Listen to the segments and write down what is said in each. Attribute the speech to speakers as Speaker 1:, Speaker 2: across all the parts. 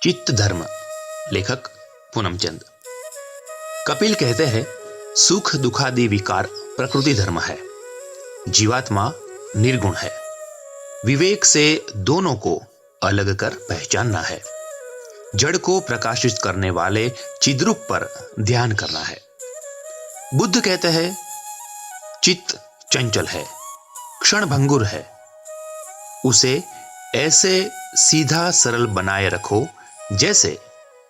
Speaker 1: चित्त धर्म, लेखक पूनमचंद। कपिल कहते हैं, सुख दुखादि विकार प्रकृति धर्म है। जीवात्मा निर्गुण है। विवेक से दोनों को अलग कर पहचानना है। जड़ को प्रकाशित करने वाले चिद्रूप पर ध्यान करना है। बुद्ध कहते हैं, चित्त चंचल है, क्षण भंगुर है। उसे ऐसे सीधा सरल बनाए रखो जैसे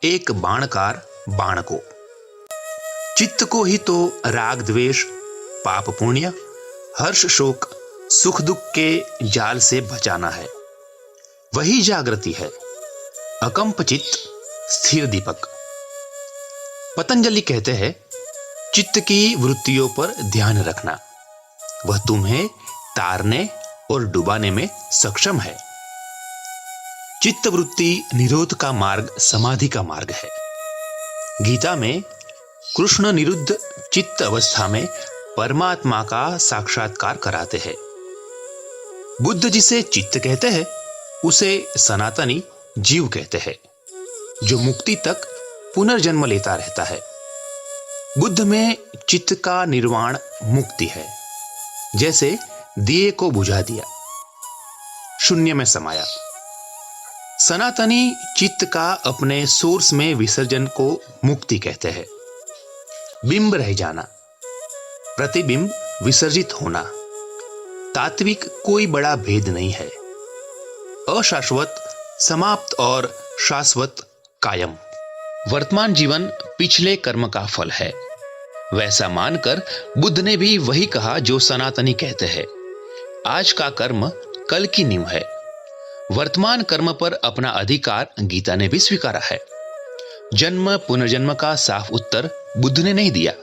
Speaker 1: एक बाणकार बाण को। चित्त को ही तो राग द्वेष, पाप पुण्य, हर्ष शोक, सुख दुख के जाल से बचाना है। वही जागृति है, अकंप चित्त, स्थिर दीपक। पतंजलि कहते हैं, चित्त की वृत्तियों पर ध्यान रखना, वह तुम्हें तारने और डुबाने में सक्षम है। चित्त वृत्ति निरोध का मार्ग समाधि का मार्ग है। गीता में कृष्ण निरुद्ध चित्त अवस्था में परमात्मा का साक्षात्कार कराते हैं। बुद्ध जिसे चित्त कहते हैं, उसे सनातनी जीव कहते हैं, जो मुक्ति तक पुनर्जन्म लेता रहता है। बुद्ध में चित्त का निर्वाण मुक्ति है। जैसे दिए को बुझा दिया, शून्य में समाया। सनातनी चित्त का अपने सोर्स में विसर्जन को मुक्ति कहते हैं। बिंब रह जाना, प्रतिबिंब विसर्जित होना, तात्विक कोई बड़ा भेद नहीं है। अशाश्वत समाप्त और शाश्वत कायम। वर्तमान जीवन पिछले कर्म का फल है। वैसा मानकर बुद्ध ने भी वही कहा जो सनातनी कहते हैं। आज का कर्म कल की नींव है। वर्तमान कर्म पर अपना अधिकार गीता ने भी स्वीकारा है। जन्म पुनर्जन्म का साफ उत्तर बुद्ध ने नहीं दिया,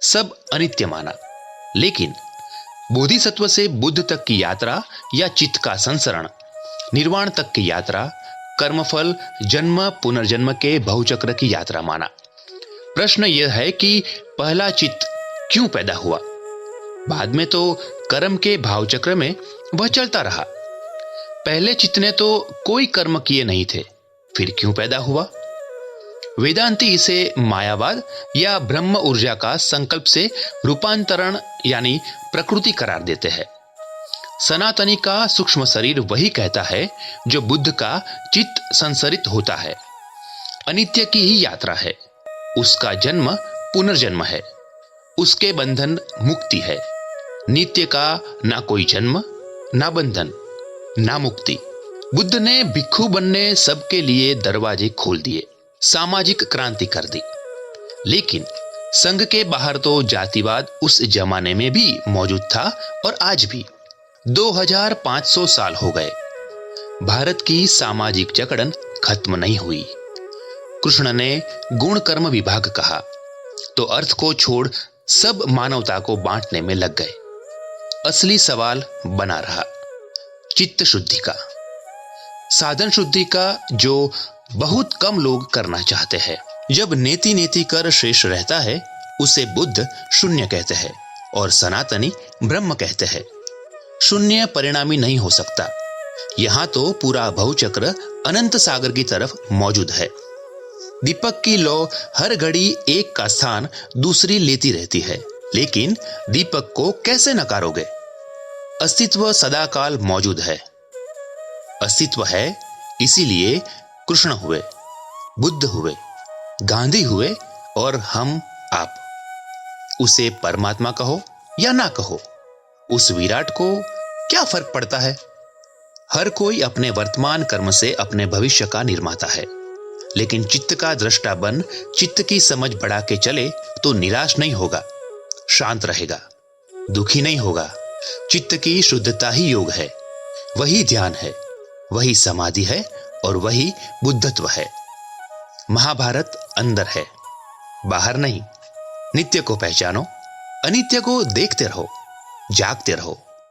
Speaker 1: सब अनित्य माना। लेकिन बोधिसत्व से बुद्ध तक की यात्रा या चित्त का संसरण, निर्वाण तक की यात्रा, कर्मफल जन्म पुनर्जन्म के बहुचक्र की यात्रा माना। प्रश्न यह है कि पहला चित्त क्यों पैदा हुआ? बाद में तो कर्म के भावचक्र में वह चलता रहा। पहले चित्त ने तो कोई कर्म किए नहीं थे, फिर क्यों पैदा हुआ? वेदांती इसे मायावाद या ब्रह्म ऊर्जा का संकल्प से रूपांतरण यानी प्रकृति करार देते हैं। सनातनी का सूक्ष्म शरीर वही कहता है जो बुद्ध का चित्त संसरित होता है। अनित्य की ही यात्रा है। उसका जन्म पुनर्जन्म है। उसके बंधन मुक्ति है। नित्य का ना कोई जन्म, ना बंधन, ना मुक्ति। बुद्ध ने भिक्षु बनने सबके लिए दरवाजे खोल दिए, सामाजिक क्रांति कर दी। लेकिन संघ के बाहर तो जातिवाद उस जमाने में भी मौजूद था और आज भी। 2500 साल हो गए, भारत की सामाजिक जकड़न खत्म नहीं हुई। कृष्ण ने गुण कर्म विभाग कहा तो अर्थ को छोड़ सब मानवता को बांटने में लग गए। असली सवाल बना रहा चित्त शुद्धि का, साधन शुद्धि का, जो बहुत कम लोग करना चाहते हैं। जब नेति नेति कर शेष रहता है, उसे बुद्ध शून्य कहते हैं और सनातनी ब्रह्म कहते हैं। शून्य परिणामी नहीं हो सकता। यहां तो पूरा बहुचक्र अनंत सागर की तरफ मौजूद है। दीपक की लौ हर घड़ी एक का स्थान दूसरी लेती रहती है, लेकिन दीपक को कैसे नकारोगे? अस्तित्व सदाकाल मौजूद है। अस्तित्व है, इसीलिए कृष्ण हुए, बुद्ध हुए, गांधी हुए और हम आप। उसे परमात्मा कहो या ना कहो, उस विराट को क्या फर्क पड़ता है? हर कोई अपने वर्तमान कर्म से अपने भविष्य का निर्माता है। लेकिन चित्त का दृष्टा बन चित्त की समझ बढ़ा के चले तो निराश नहीं होगा, शांत रहेगा, दुखी नहीं होगा। चित्त की शुद्धता ही योग है, वही ध्यान है, वही समाधि है और वही बुद्धत्व है। महाभारत अंदर है, बाहर नहीं। नित्य को पहचानो, अनित्य को देखते रहो, जागते रहो।